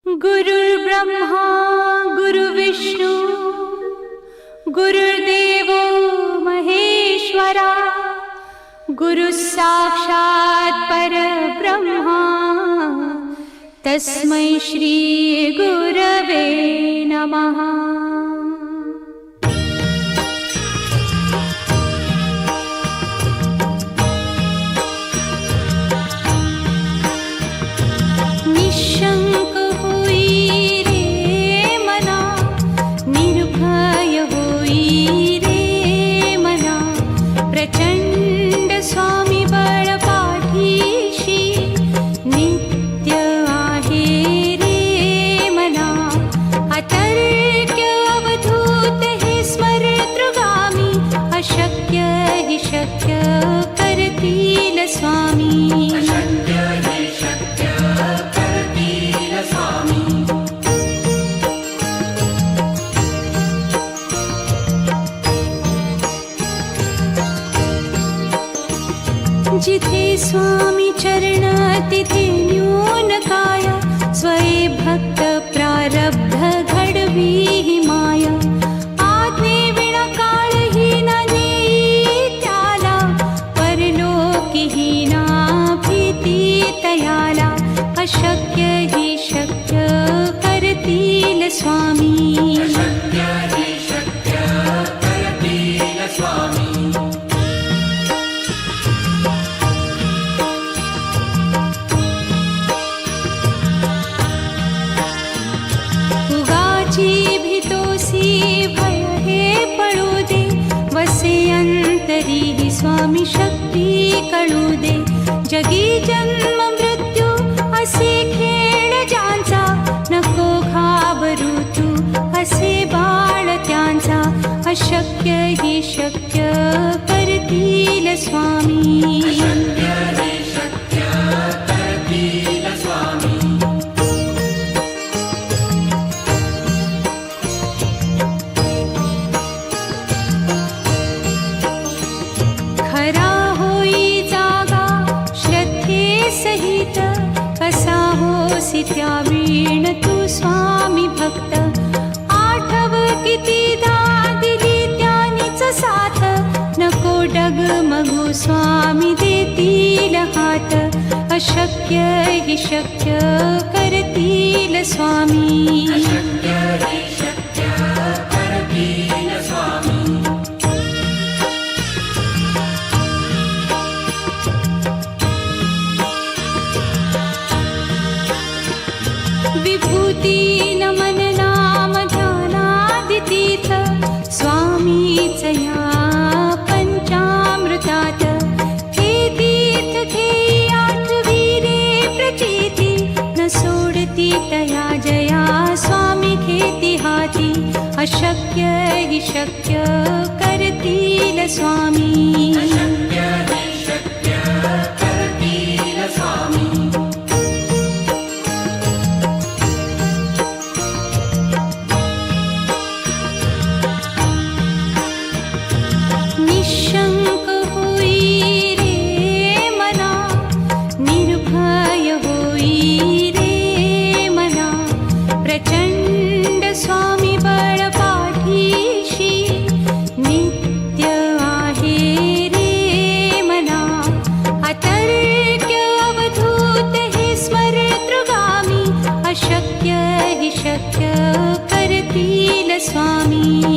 गुरुर्ब्रह्मा गुरुर्विष्णू गुरुर्देवो महेश्वरा गुरुः साक्षात् परब्रह्मा तस्मै श्री गुरवे नमः। निशंक होई रे मना, निर्भय होई रे मना, प्रचंड स्वामी बळ पाठीशी नित्य आहे रे मना। अतर्क्य अवधूत हे स्मरतृगामी, अशक्य हि शक्य करतील स्वामी। जिथे स्वामी चरण तिथे न्यून काय, स्वये भक्त प्रारब्ध घडवी ही माया। आज्ञे विना काळही न नेई त्याला, परलोकी ही ना भीती तयाला। अशक्य ही शक्य करतील स्वामी। भय हे पळू दे, वसे अंतरी ही स्वामी शक्ती कळू दे। जगी जन्म मृत्यू असे खेळ ज्यांचा, नको घाबरू तू असे बाळ त्यांचा। अशक्य ही शक्य करतील स्वामी। खरा होई जागा श्रद्धे सहित, कसा होसी त्या वीण तू स्वामी भक्त। आठव कितीदा दिली त्यानीच साथ, नको डगमगू स्वामी देतील हात। अशक्य हि शक्य करतील स्वामी। विभूती नमन नाम ध्यानादितीर्थ, स्वामीच या पंचामृतात। हे तीर्थ घेई आठवी रे प्रचिती, न सोडती तया जया स्वामी घेती हाती। अशक्य हि शक्य करतील स्वामी। निशंक होई रे मना, निर्भय होई रे मना, प्रचंड स्वामी बळ पाठीशी नित्य आहे रे मना। अतर्क्य अवधूत हे स्मरतृगामी, अशक्य हि शक्य करतील स्वामी।